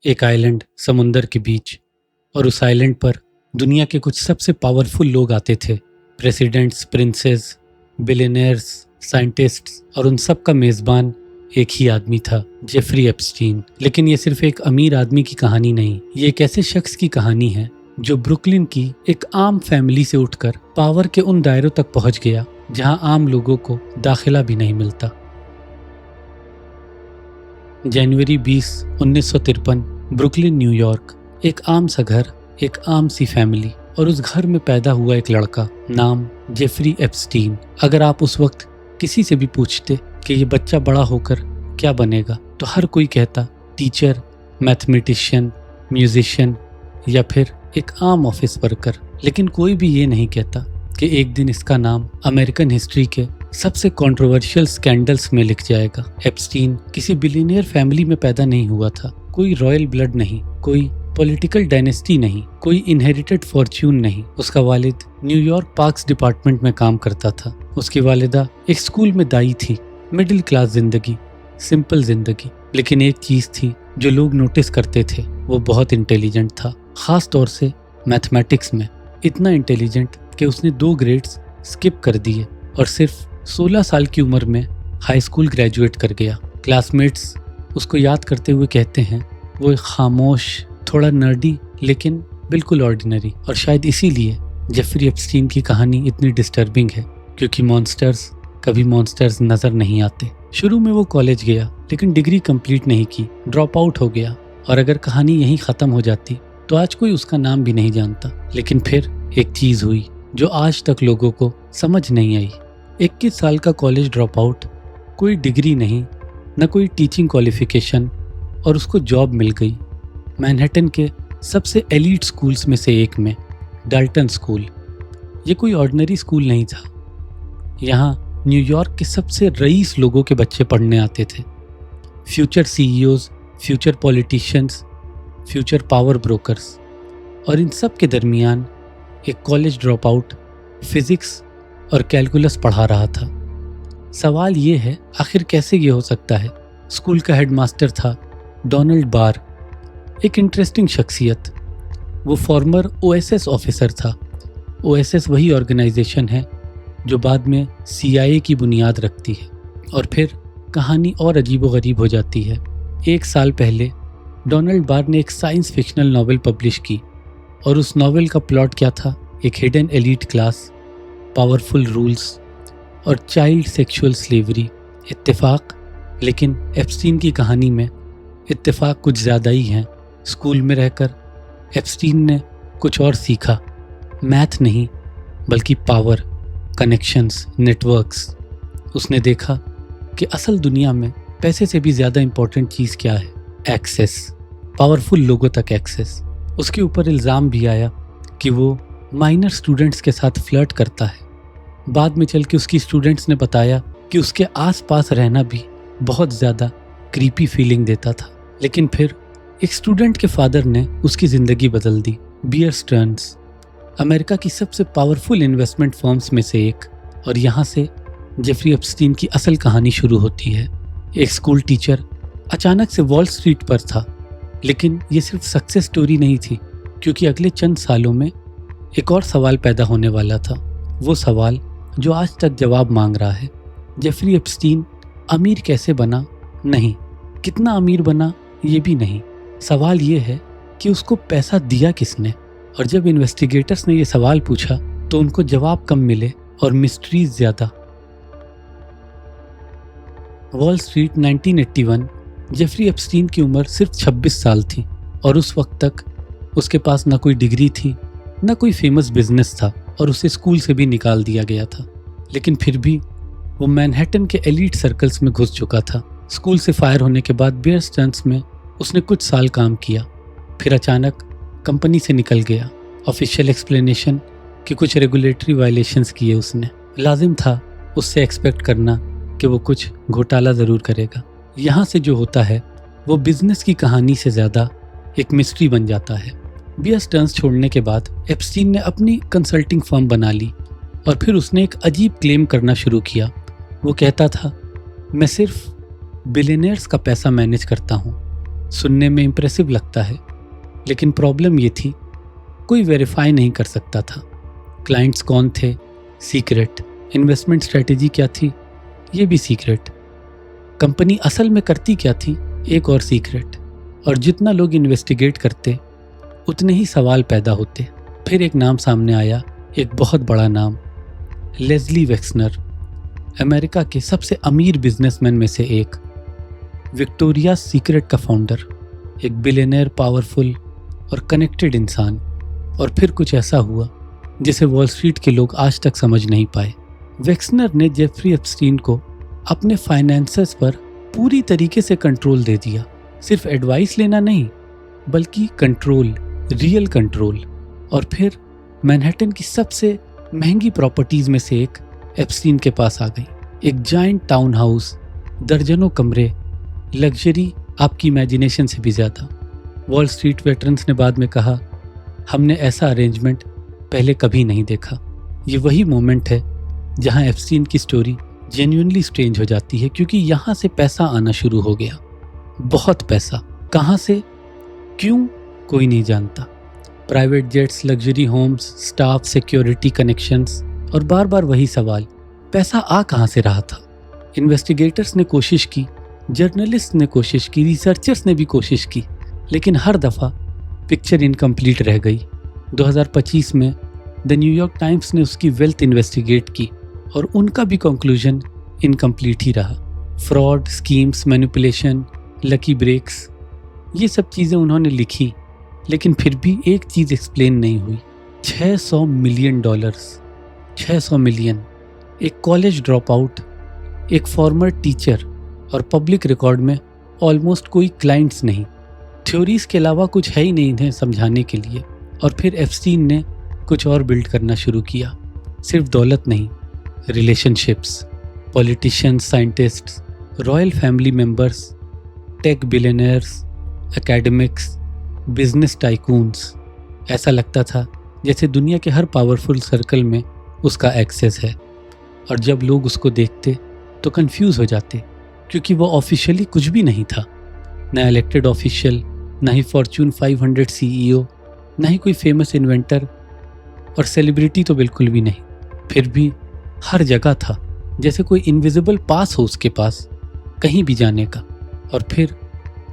एक आइलैंड समुंदर के बीच, और उस आइलैंड पर दुनिया के कुछ सबसे पावरफुल लोग आते थे। प्रेसिडेंट्स, प्रिंसेस, बिलियनियर्स, साइंटिस्ट्स, और उन सब का मेज़बान एक ही आदमी था, जेफरी एप्स्टीन। लेकिन ये सिर्फ एक अमीर आदमी की कहानी नहीं, ये एक ऐसे शख्स की कहानी है जो ब्रुकलिन की एक आम फैमिली से उठकर पावर के उन दायरों तक पहुंच गया जहां आम लोगों को दाखिला भी नहीं मिलता। जनवरी 20, 1953, ब्रुकलिन, न्यूयॉर्क। एक आम सा घर, एक आम सी फैमिली, और उस घर में पैदा हुआ एक लड़का, नाम जेफरी एप्स्टीन। अगर आप उस वक्त किसी से भी पूछते कि ये बच्चा बड़ा होकर क्या बनेगा, तो हर कोई कहता टीचर, मैथमेटिशियन, म्यूजिशियन या फिर एक आम ऑफिस वर्कर। लेकिन कोई भी ये नहीं कहता कि एक दिन इसका नाम अमेरिकन हिस्ट्री के सबसे कंट्रोवर्शियल स्कैंडल्स में लिख जाएगा। एप्स्टीन किसी बिलियनियर फैमिली में पैदा नहीं हुआ था, कोई रॉयल ब्लड नहीं, कोई पॉलिटिकल डायनेस्टी नहीं, कोई इनहेरिटेड फॉर्च्यून नहीं। उसका वालिद न्यूयॉर्क पार्क्स डिपार्टमेंट में काम करता था, उसकी वालिदा एक स्कूल में दाई थी। मिडिल क्लास जिंदगी, सिंपल जिंदगी। लेकिन एक चीज थी जो लोग नोटिस करते थे, वो बहुत इंटेलिजेंट था, खास तौर से मैथमेटिक्स में। इतना इंटेलिजेंट कि उसने 2 ग्रेड्स स्किप कर दिए और सिर्फ 16 साल की उम्र में हाई स्कूल ग्रेजुएट कर गया। क्लासमेट्स उसको याद करते हुए कहते हैं वो एक खामोश, थोड़ा नर्डी, लेकिन बिल्कुल ऑर्डिनरी। और शायद इसीलिए जेफरी एप्स्टीन की कहानी इतनी डिस्टर्बिंग है, क्योंकि मॉन्स्टर्स कभी मॉन्स्टर्स नजर नहीं आते। शुरू में वो कॉलेज गया, लेकिन डिग्री कंप्लीट नहीं की, ड्रॉप आउट हो गया। और अगर कहानी यहीं ख़त्म हो जाती तो आज कोई उसका नाम भी नहीं जानता। लेकिन फिर एक चीज़ हुई जो आज तक लोगों को समझ नहीं आई। 21 साल का कॉलेज ड्रॉप आउट, कोई डिग्री नहीं, न कोई टीचिंग क्वालिफिकेशन, और उसको जॉब मिल गई मैनहट्टन के सबसे एलीट स्कूल्स में से एक में, डाल्टन स्कूल। ये कोई ऑर्डिनरी स्कूल नहीं था। यहाँ न्यूयॉर्क के सबसे रईस लोगों के बच्चे पढ़ने आते थे। Future CEOs, future politicians, future power brokers. और इन सब के दरमियान एक कॉलेज ड्रॉप आउट फिजिक्स और कैलकुलस पढ़ा रहा था। सवाल ये है, आखिर कैसे ये हो सकता है? स्कूल का हेडमास्टर था डोनाल्ड बार, एक इंटरेस्टिंग शख्सियत। वो फॉर्मर ओएसएस ऑफिसर था। ओएसएस वही ऑर्गेनाइजेशन है जो बाद में सीआईए की बुनियाद रखती है। और फिर कहानी और अजीबोगरीब हो जाती है। 1 साल पहले डोनाल्ड बार ने एक साइंस फिक्शनल नॉवेल पब्लिश की, और उस नॉवेल का प्लॉट क्या था? एक hidden elite class, powerful rules और चाइल्ड सेक्सुअल स्लेवरी। इत्तेफाक? लेकिन एप्स्टीन की कहानी में इत्तेफाक कुछ ज़्यादा ही हैं। स्कूल में रहकर एप्स्टीन ने कुछ और सीखा, मैथ नहीं बल्कि पावर, कनेक्शंस, नेटवर्क्स। उसने देखा कि असल दुनिया में पैसे से भी ज़्यादा इम्पोर्टेंट चीज़ क्या है? एक्सेस, पावरफुल लोगों तक एक्सेस। उसके ऊपर इल्ज़ाम भी आया कि वो माइनर स्टूडेंट्स के साथ फ्लर्ट करता है। बाद में चल के उसकी स्टूडेंट्स ने बताया कि उसके आसपास रहना भी बहुत ज़्यादा क्रीपी फीलिंग देता था। लेकिन फिर एक स्टूडेंट के फादर ने उसकी ज़िंदगी बदल दी। बियर स्टर्न्स, अमेरिका की सबसे पावरफुल इन्वेस्टमेंट फर्म्स में से एक। और यहाँ से जेफरी एप्स्टीन की असल कहानी शुरू होती है। एक स्कूल टीचर अचानक से वॉल स्ट्रीट पर था। लेकिन ये सिर्फ सक्सेस स्टोरी नहीं थी, क्योंकि अगले चंद सालों में एक और सवाल पैदा होने वाला था। वो सवाल जो आज तक जवाब मांग रहा है। जेफरी एप्स्टीन अमीर कैसे बना? नहीं। कितना अमीर बना? ये भी नहीं। सवाल ये है कि उसको पैसा दिया किसने? और जब इन्वेस्टिगेटर्स ने ये सवाल पूछा तो उनको जवाब कम मिले और मिस्ट्रीज ज़्यादा। Wall street 1981। जेफरी एप्स्टीन की उम्र सिर्फ 26 साल थी, और उस वक्त तक उसके पास ना कोई डिग्री थी, ना कोई फेमस बिजनेस था, और उसे स्कूल से भी निकाल दिया गया था। लेकिन फिर भी वो मैनहट्टन के एलीट सर्कल्स में घुस चुका था। स्कूल से फायर होने के बाद बियर स्टर्न्स में उसने कुछ साल काम किया, फिर अचानक कंपनी से निकल गया। ऑफिशियल एक्सप्लेनेशन कि कुछ रेगुलेटरी वायलेशंस किए उसने। लाजिम था उससे एक्सपेक्ट करना कि वो कुछ घोटाला ज़रूर करेगा। यहाँ से जो होता है वो बिजनेस की कहानी से ज़्यादा एक मिस्ट्री बन जाता है। बियर स्टर्न्स छोड़ने के बाद एप्स्टीन ने अपनी कंसल्टिंग फर्म बना ली, और फिर उसने एक अजीब क्लेम करना शुरू किया। वो कहता था, मैं सिर्फ बिलियनियर्स का पैसा मैनेज करता हूँ, सुनने में इम्प्रेसिव लगता है, लेकिन प्रॉब्लम ये थी कोई वेरीफाई नहीं कर सकता था। क्लाइंट्स कौन थे सीक्रेट, इन्वेस्टमेंट स्ट्रेटेजी क्या थी ये भी सीक्रेट, कंपनी असल में करती क्या थी एक और सीक्रेट। और जितना लोग इन्वेस्टिगेट करते उतने ही सवाल पैदा होते। फिर एक नाम सामने आया, एक बहुत बड़ा नाम, लेस्ली वेक्सनर, अमेरिका के सबसे अमीर बिजनेसमैन में से एक, विक्टोरिया सीक्रेट का फाउंडर, एक बिलियनर, पावरफुल और कनेक्टेड इंसान। और फिर कुछ ऐसा हुआ जिसे वॉल स्ट्रीट के लोग आज तक समझ नहीं पाए। वेक्सनर ने जेफरी एप्स्टीन को अपने फाइनेंसेस पर पूरी तरीके से कंट्रोल दे दिया। सिर्फ एडवाइस लेना नहीं, बल्कि कंट्रोल, रियल कंट्रोल। और फिर मैनहट्टन की सबसे महंगी प्रॉपर्टीज में से एक एप्स्टीन के पास आ गई। एक जाइंट टाउन हाउस, दर्जनों कमरे, लग्जरी आपकी इमेजिनेशन से भी ज़्यादा। वॉल स्ट्रीट वेटरन्स ने बाद में कहा, हमने ऐसा अरेंजमेंट पहले कभी नहीं देखा। ये वही मोमेंट है जहां एप्स्टीन की स्टोरी जेन्युइनली स्ट्रेंज हो जाती है, क्योंकि यहाँ से पैसा आना शुरू हो गया। बहुत पैसा। कहाँ से, क्यों, कोई नहीं जानता। Private jets, luxury homes, staff, security, connections, और बार बार वही सवाल, पैसा आ कहाँ से रहा था। इन्वेस्टिगेटर्स ने कोशिश की, जर्नलिस्ट ने कोशिश की, रिसर्चर्स ने भी कोशिश की, लेकिन हर दफ़ा पिक्चर इनकम्प्लीट रह गई। 2025 में द न्यूयॉर्क टाइम्स ने उसकी वेल्थ इन्वेस्टिगेट की और उनका भी कंक्लूजन इनकम्प्लीट ही रहा। Fraud, schemes, manipulation, lucky breaks, ये सब चीज़ें उन्होंने लिखी, लेकिन फिर भी एक चीज़ एक्सप्लेन नहीं हुई। $600 मिलियन, 600 मिलियन, एक कॉलेज ड्रॉप आउट, एक फॉर्मर टीचर, और पब्लिक रिकॉर्ड में ऑलमोस्ट कोई क्लाइंट्स नहीं। थ्योरीज के अलावा कुछ है ही नहीं इन्हें समझाने के लिए। और फिर एप्स्टीन ने कुछ और बिल्ड करना शुरू किया। सिर्फ दौलत नहीं, relationships, politicians, scientists, royal family members, tech billionaires, academics, business tycoons. ऐसा लगता था जैसे दुनिया के हर पावरफुल सर्कल में उसका एक्सेस है। और जब लोग उसको देखते तो कंफ्यूज हो जाते, क्योंकि वो ऑफिशियली कुछ भी नहीं था। ना इलेक्टेड ऑफिशियल, ना ही फॉर्च्यून 500 CEO, ना ही कोई फेमस इन्वेंटर, और सेलिब्रिटी तो बिल्कुल भी नहीं। फिर भी हर जगह था, जैसे कोई इनविजिबल पास हो उसके पास कहीं भी जाने का। और फिर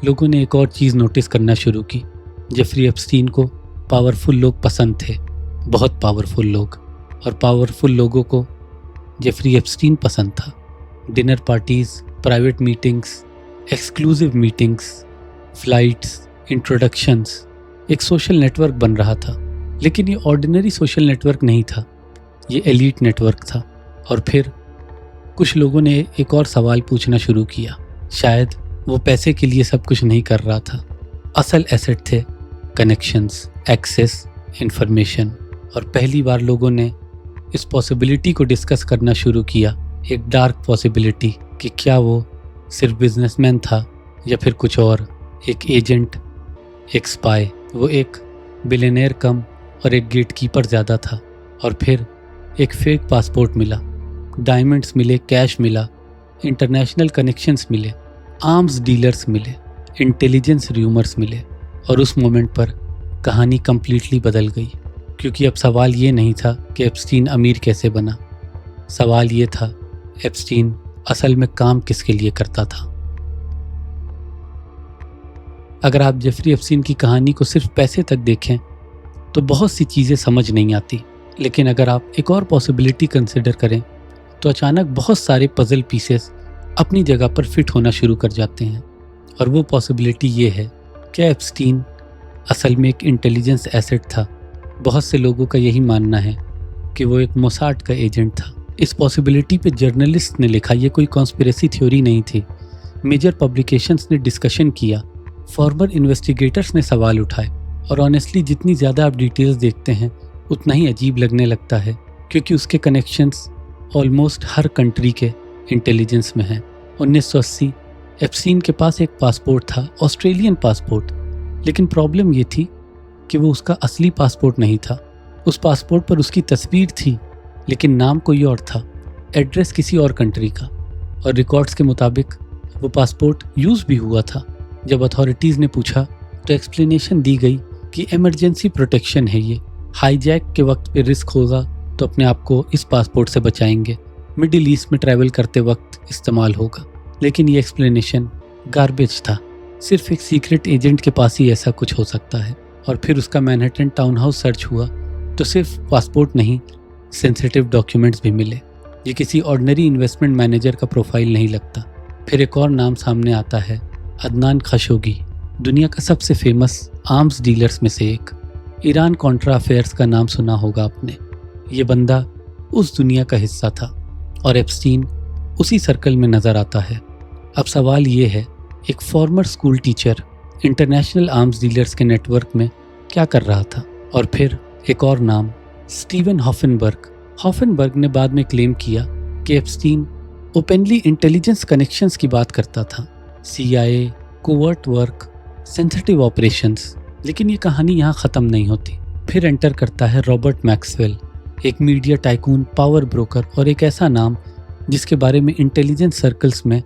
लोगों ने एक और चीज़ नोटिस करना शुरू की। जेफरी एप्स्टीन को पावरफुल लोग पसंद थे, बहुत पावरफुल लोग, और पावरफुल लोगों को जेफरी एप्स्टीन पसंद था। Dinner parties, private meetings, exclusive meetings, flights, introductions, एक सोशल नेटवर्क बन रहा था। लेकिन ये ऑर्डिनरी सोशल नेटवर्क नहीं था, ये एलीट नेटवर्क था। और फिर कुछ लोगों ने एक और सवाल पूछना शुरू किया, शायद वो पैसे के लिए सब कुछ नहीं कर रहा था। असल एसेट थे कनेक्शंस, एक्सेस, इंफॉर्मेशन। और पहली बार लोगों ने इस पॉसिबिलिटी को डिस्कस करना शुरू किया, एक डार्क पॉसिबिलिटी, कि क्या वो सिर्फ बिजनेसमैन था या फिर कुछ और, एक एजेंट, एक स्पाई। वो एक बिलियनेयर कम और एक गेटकीपर ज़्यादा था। और फिर एक फेक पासपोर्ट मिला, डायमंड्स मिले, कैश मिला, इंटरनेशनल कनेक्शंस मिले, आर्म्स डीलर्स मिले, इंटेलिजेंस र्यूमर्स मिले। और उस मोमेंट पर कहानी कंप्लीटली बदल गई, क्योंकि अब सवाल ये नहीं था कि एप्स्टीन अमीर कैसे बना। सवाल ये था, एप्स्टीन असल में काम किसके लिए करता था। अगर आप जेफरी एप्स्टीन की कहानी को सिर्फ पैसे तक देखें तो बहुत सी चीज़ें समझ नहीं आती, लेकिन अगर आप एक और पॉसिबिलिटी कंसिडर करें तो अचानक बहुत सारे पजल पीसेस अपनी जगह पर फिट होना शुरू कर जाते हैं। और वो पॉसिबिलिटी ये है कि एप्स्टीन असल में एक इंटेलिजेंस एसेट था। बहुत से लोगों का यही मानना है कि वो एक मोसाड का एजेंट था। इस पॉसिबिलिटी पे जर्नलिस्ट ने लिखा, ये कोई कॉन्स्पिरेसी थ्योरी नहीं थी। मेजर पब्लिकेशंस ने डिस्कशन किया, फॉर्मर इन्वेस्टिगेटर्स ने सवाल उठाए। और ऑनेस्टली जितनी ज़्यादा आप डिटेल्स देखते हैं उतना ही अजीब लगने लगता है, क्योंकि उसके कनेक्शंस ऑलमोस्ट हर कंट्री के इंटेलिजेंस में हैं। 1980 एप्स्टीन के पास एक पासपोर्ट था, ऑस्ट्रेलियन पासपोर्ट। लेकिन प्रॉब्लम ये थी कि वो उसका असली पासपोर्ट नहीं था। उस पासपोर्ट पर उसकी तस्वीर थी, लेकिन नाम कोई और था, एड्रेस किसी और कंट्री का। और रिकॉर्ड्स के मुताबिक वो पासपोर्ट यूज़ भी हुआ था, जब अथॉरिटीज़ ने पूछा तो एक्सप्लेनेशन दी गई कि इमरजेंसी प्रोटेक्शन है, ये हाईजैक के वक्त पे रिस्क होगा तो अपने आप को इस पासपोर्ट से बचाएंगे, मिडिल ईस्ट में ट्रैवल करते वक्त इस्तेमाल होगा। लेकिन ये एक्सप्लेनेशन गार्बेज था। सिर्फ एक सीक्रेट एजेंट के पास ही ऐसा कुछ हो सकता है। और फिर उसका मैनहट्टन टाउन हाउस सर्च हुआ तो सिर्फ पासपोर्ट नहीं, सेंसिटिव डॉक्यूमेंट्स भी मिले। ये किसी ऑर्डिनरी इन्वेस्टमेंट मैनेजर का प्रोफाइल नहीं लगता। फिर एक और नाम सामने आता है, अदनान खशोगी, दुनिया का सबसे फेमस आर्म्स डीलर्स में से एक। ईरान कॉन्ट्रा अफेयर्स का नाम सुना होगा आपने। ये बंदा उस दुनिया का हिस्सा था और एप्स्टीन उसी सर्कल में नज़र आता है। अब सवाल ये है, एक farmer school teacher international arms dealers के नेटवर्क में क्या कर रहा था? और फिर एक और नाम, स्टीवन हॉफनबर्ग। हॉफनबर्ग ने बाद में क्लेम किया कि एप्स्टीन ओपनली इंटेलिजेंस कनेक्शंस की बात करता था, CIA, covert work, sensitive operations. लेकिन ये कहानी यहाँ ख़त्म नहीं होती। फिर एंटर करता है रॉबर्ट मैक्सवेल, एक मीडिया टाइकून, पावर ब्रोकर और एक ऐसा नाम जिसके बारे में इंटेलिजेंस सर्कल्स में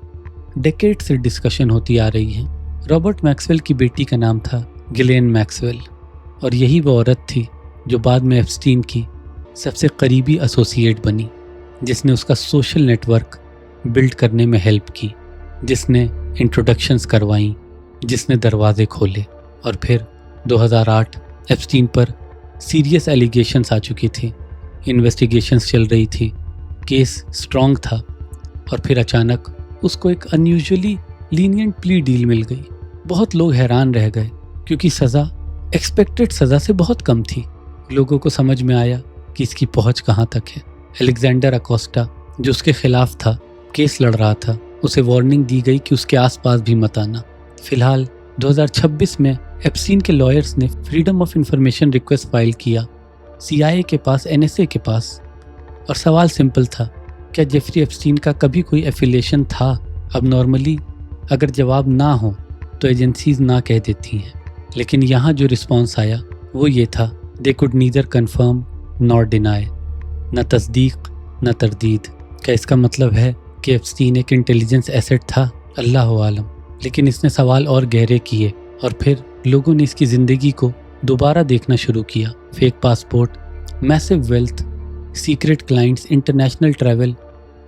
डेकेड से डिस्कशन होती आ रही है। रॉबर्ट मैक्सवेल की बेटी का नाम था गिलेन मैक्सवेल और यही वो औरत थी जो बाद में एप्स्टीन की सबसे करीबी एसोसिएट बनी, जिसने उसका सोशल नेटवर्क बिल्ड करने में हेल्प की, जिसने इंट्रोडक्शंस करवाई, जिसने दरवाजे खोले। और फिर 2008 एप्स्टीन पर सीरियस एलिगेशंस आ चुकी थी, इन्वेस्टिगेशंस चल रही थी, केस स्ट्रॉन्ग था और फिर अचानक उसको एक अनयूजुअली लीनियंट प्ली डील मिल गई। बहुत लोग हैरान रह गए क्योंकि सज़ा एक्सपेक्टेड सज़ा से बहुत कम थी। लोगों को समझ में आया कि इसकी पहुंच कहाँ तक है। अलेक्जेंडर अकोस्टा जो उसके खिलाफ था, केस लड़ रहा था, उसे वार्निंग दी गई कि उसके आसपास भी मत आना। फिलहाल 2026 में एप्स्टीन के लॉयर्स ने freedom of information request file किया CIA के पास, NSA के पास। और सवाल सिंपल था, क्या जेफरी एप्स्टीन का कभी कोई एफिलिएशन था? अब नॉर्मली अगर जवाब ना हो तो एजेंसीज ना कह देती हैं, लेकिन यहाँ जो रिस्पॉन्स आया वो ये था, they could neither confirm nor deny, न तस्दीक न तरदीद। क्या इसका मतलब है कि एप्स्टीन एक इंटेलिजेंस एसेट था? अल्लाह आलम। लेकिन इसने सवाल और गहरे किए और फिर लोगों ने इसकी ज़िंदगी को दोबारा देखना शुरू किया। Fake passport, massive wealth, secret clients, international travel,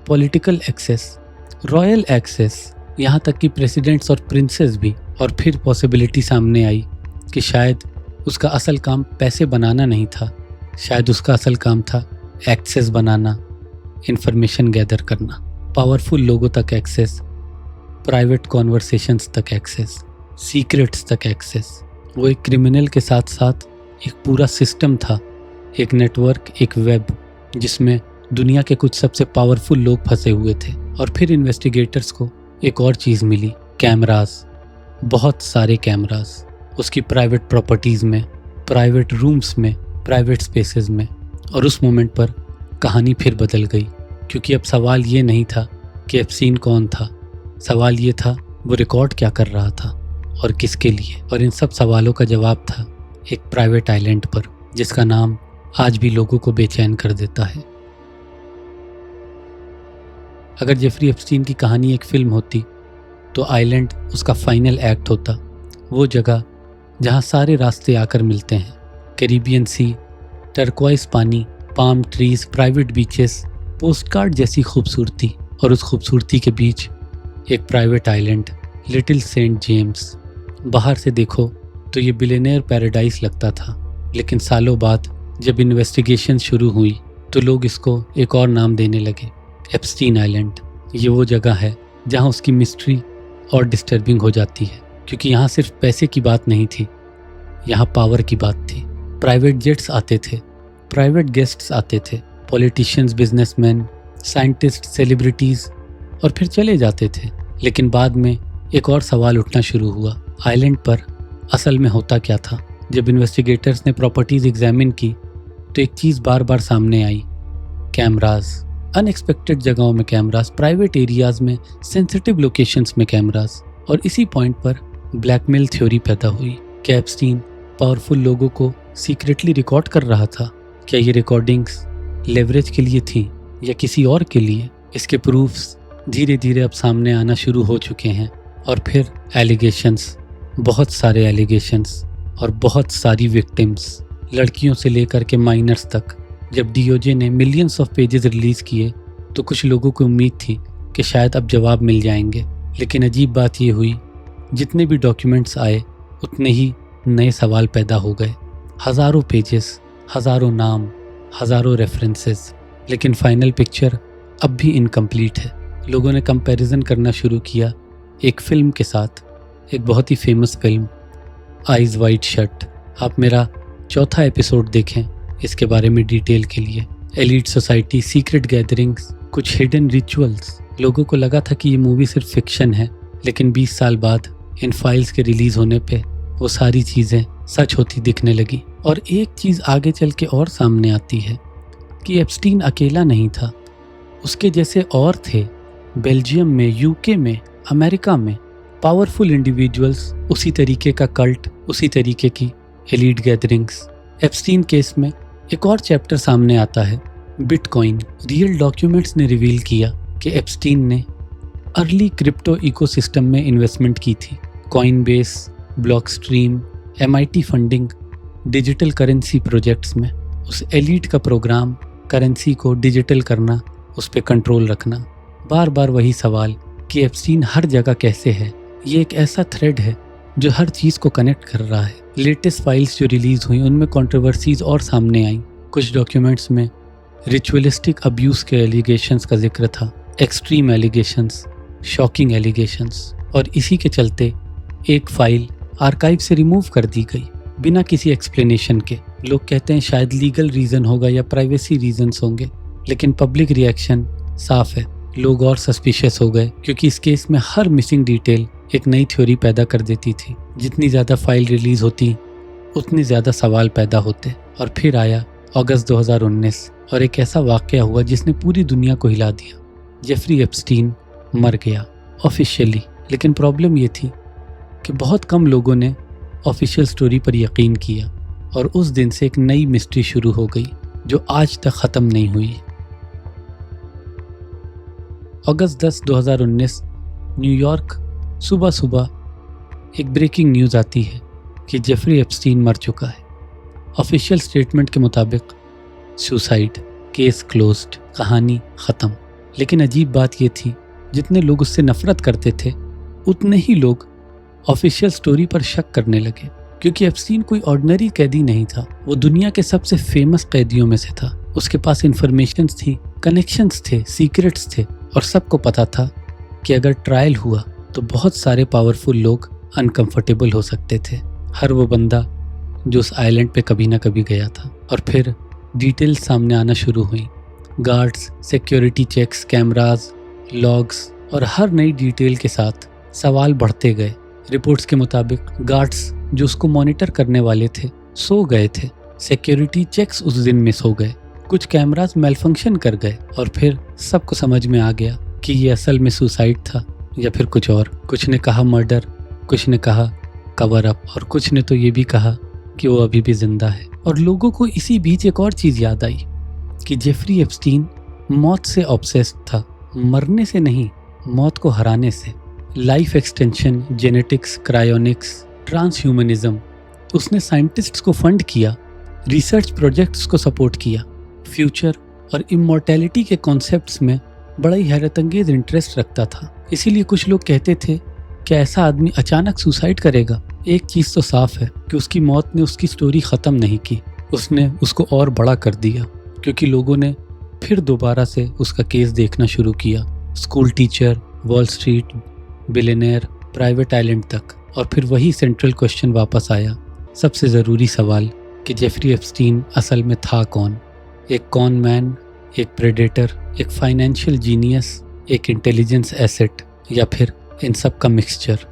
political access, royal access, यहाँ तक कि प्रेसिडेंट्स और प्रिंसेस भी। और फिर पॉसिबिलिटी सामने आई कि शायद उसका असल काम पैसे बनाना नहीं था, शायद उसका असल काम था एक्सेस बनाना, इंफॉर्मेशन गैदर करना, पावरफुल लोगों तक एक्सेस, प्राइवेट कॉन्वर्सेशंस तक एक्सेस, सीक्रेट्स तक एक्सेस। वो एक क्रिमिनल के साथ साथ एक पूरा सिस्टम था, एक नेटवर्क, एक वेब, जिसमें दुनिया के कुछ सबसे पावरफुल लोग फंसे हुए थे। और फिर इन्वेस्टिगेटर्स को एक और चीज़ मिली, कैमरास, बहुत सारे कैमरास, उसकी प्राइवेट प्रॉपर्टीज़ में, प्राइवेट रूम्स में, प्राइवेट स्पेसेस में। और उस मोमेंट पर कहानी फिर बदल गई, क्योंकि अब सवाल ये नहीं था कि एप्स्टीन कौन था, सवाल ये था वो रिकॉर्ड क्या कर रहा था और किसके लिए। और इन सब सवालों का जवाब था एक प्राइवेट आइलैंड पर, जिसका नाम आज भी लोगों को बेचैन कर देता है। अगर जेफरी एप्स्टीन की कहानी एक फिल्म होती तो आइलैंड उसका फाइनल एक्ट होता, वो जगह जहाँ सारे रास्ते आकर मिलते हैं, कैरिबियन सी, टर्क्वाइज पानी, palm trees, private beaches, postcard जैसी खूबसूरती, और उस खूबसूरती के बीच एक private island, little Saint James. बाहर से देखो तो ये बिलियनेयर पैराडाइज लगता था, लेकिन सालों बाद जब इन्वेस्टिगेशन शुरू हुई तो लोग इसको एक और नाम देने लगे, एप्स्टीन आइलैंड। ये वो जगह है जहाँ उसकी मिस्ट्री और डिस्टर्बिंग हो जाती है, क्योंकि यहाँ सिर्फ पैसे की बात नहीं थी, यहाँ पावर की बात थी। प्राइवेट जेट्स आते थे, प्राइवेट गेस्ट्स आते थे, पॉलिटिशियंस, बिजनेसमैन, साइंटिस्ट, सेलिब्रिटीज़, और फिर चले जाते थे। लेकिन बाद में एक और सवाल उठना शुरू हुआ, आइलैंड पर असल में होता क्या था। जब इन्वेस्टिगेटर्स ने प्रॉपर्टीज़ एग्जामिन की तो एक चीज़ बार बार सामने आई, कैमराज, अनएक्सपेक्टेड जगहों में कैमराज, प्राइवेट एरियाज में, सेंसिटिव लोकेशंस में कैमराज। और इसी पॉइंट पर ब्लैकमेल थ्योरी पैदा हुई। क्या एप्स्टीन पावरफुल लोगों को सीक्रेटली रिकॉर्ड कर रहा था? क्या ये रिकॉर्डिंग्स लेवरेज के लिए थी या किसी और के लिए? इसके प्रूफ्स धीरे धीरे अब सामने आना शुरू हो चुके हैं और फिर एलिगेशंस, बहुत सारे एलिगेशंस और बहुत सारी विक्टिम्स, लड़कियों से लेकर के माइनर्स तक। जब डीओजे ने मिलियंस ऑफ पेजेस रिलीज़ किए तो कुछ लोगों को उम्मीद थी कि शायद अब जवाब मिल जाएंगे, लेकिन अजीब बात ये हुई, जितने भी डॉक्यूमेंट्स आए उतने ही नए सवाल पैदा हो गए। हज़ारों पेजेस, हज़ारों नाम, हज़ारों रेफरेंसेस, लेकिन फाइनल पिक्चर अब भी इनकम्प्लीट है। लोगों ने कंपैरिजन करना शुरू किया एक फ़िल्म के साथ, एक बहुत ही famous film Eyes Wide Shut. आप मेरा चौथा एपिसोड देखें इसके बारे में डिटेल के लिए। एलीट सोसाइटी, सीक्रेट गैदरिंग्स, कुछ हिडन रिचुअल्स। लोगों को लगा था कि ये मूवी सिर्फ फिक्शन है, लेकिन 20 साल बाद इन फाइल्स के रिलीज़ होने पे वो सारी चीज़ें सच होती दिखने लगी। और एक चीज़ आगे चल के और सामने आती है कि एप्स्टीन अकेला नहीं था, उसके जैसे और थे बेल्जियम में, यूके में, अमेरिका में, पावरफुल इंडिविजुअल्स, उसी तरीके का कल्ट, उसी तरीके की एलीट गैदरिंग्स। एप्स्टीन केस में एक और चैप्टर सामने आता है, बिटकॉइन। रियल डॉक्यूमेंट्स ने रिवील किया कि एप्स्टीन ने अर्ली क्रिप्टो इकोसिस्टम में इन्वेस्टमेंट की थी। Coinbase, Blockstream, MIT funding, digital currency projects में। उस एलीट का प्रोग्राम करेंसी को डिजिटल करना, उस पर कंट्रोल रखना। बार बार वही सवाल कि एप्स्टीन हर जगह कैसे है। ये एक ऐसा थ्रेड है जो हर चीज़ को कनेक्ट कर रहा है। लेटेस्ट फाइल्स जो रिलीज़ हुई उनमें कंट्रोवर्सीज और सामने आई। कुछ डॉक्यूमेंट्स में रिचुअलिस्टिक अब्यूज़ के एलिगेशंस का जिक्र था, एक्सट्रीम एलिगेशंस, शॉकिंग एलिगेशंस। और इसी के चलते एक फाइल आर्काइव से रिमूव कर दी गई बिना किसी एक्सप्लेनेशन के। लोग कहते हैं शायद लीगल रीज़न होगा या प्राइवेसी रीजंस होंगे, लेकिन पब्लिक रिएक्शन साफ है। लोग और सस्पिशियस हो गए क्योंकि इस केस में हर मिसिंग डिटेल एक नई थ्योरी पैदा कर देती थी। जितनी ज़्यादा फाइल रिलीज होती उतनी ज़्यादा सवाल पैदा होते। और फिर आया अगस्त 2019 और एक ऐसा वाक़या हुआ जिसने पूरी दुनिया को हिला दिया। जेफरी एप्स्टीन मर गया ऑफिशियली, लेकिन प्रॉब्लम ये थी कि बहुत कम लोगों ने ऑफिशियल स्टोरी पर यकीन किया और उस दिन से एक नई मिस्ट्री शुरू हो गई जो आज तक ख़त्म नहीं हुई। अगस्त 10, 2019 न्यूयॉर्क, सुबह सुबह एक ब्रेकिंग न्यूज़ आती है कि जेफरी एप्स्टीन मर चुका है। ऑफिशियल स्टेटमेंट के मुताबिक सुसाइड, केस क्लोज्ड, कहानी ख़त्म। लेकिन अजीब बात यह थी, जितने लोग उससे नफरत करते थे उतने ही लोग ऑफिशियल स्टोरी पर शक करने लगे, क्योंकि एप्स्टीन कोई ऑर्डिनरी कैदी नहीं था। वो दुनिया के सबसे फेमस कैदियों में से था। उसके पास इंफॉर्मेशंस थी, कनेक्शंस थे, सीक्रेट्स थे और सबको पता था कि अगर ट्रायल हुआ तो बहुत सारे पावरफुल लोग अनकंफर्टेबल हो सकते थे। हर वो बंदा जो उस आइलैंड पे कभी ना कभी गया था। और फिर डिटेल्स सामने आना शुरू हुई। Guards, security checks, cameras, logs और हर नई डिटेल के साथ सवाल बढ़ते गए। रिपोर्ट्स के मुताबिक गार्ड्स जो उसको मॉनिटर करने वाले थे सो गए थे। सिक्योरिटी चेक्स उस दिन मिस हो गए। कुछ कैमरास मेलफंक्शन कर गए और फिर सबको समझ में आ गया कि ये असल में सुसाइड था या फिर कुछ और। कुछ ने कहा मर्डर, कुछ ने कहा कवर अप और कुछ ने तो ये भी कहा कि वो अभी भी जिंदा है। और लोगों को इसी बीच एक और चीज़ याद आई कि जेफरी एप्स्टीन मौत से ऑब्सेस्ड था, मरने से नहीं, मौत को हराने से। Life extension, genetics, cryonics, transhumanism, उसने साइंटिस्ट्स को फंड किया, रिसर्च प्रोजेक्ट्स को सपोर्ट किया, फ्यूचर और इमॉर्टैलिटी के कॉन्सेप्ट्स में बड़ा ही हैरतअंगेज इंटरेस्ट रखता था। इसीलिए कुछ लोग कहते थे कि ऐसा आदमी अचानक सुसाइड करेगा। एक चीज़ तो साफ है कि उसकी मौत ने उसकी स्टोरी ख़त्म नहीं की, उसने उसको और बड़ा कर दिया, क्योंकि लोगों ने फिर दोबारा से उसका केस देखना शुरू किया। School teacher, wall street billionaire, private island तक। और फिर वही सेंट्रल क्वेश्चन वापस आया, सबसे ज़रूरी सवाल कि जेफरी एप्स्टीन असल में था कौन? एक कॉन मैन, एक प्रेडेटर, एक फाइनेंशियल जीनियस, एक इंटेलिजेंस एसेट, या फिर इन सब का मिक्सचर?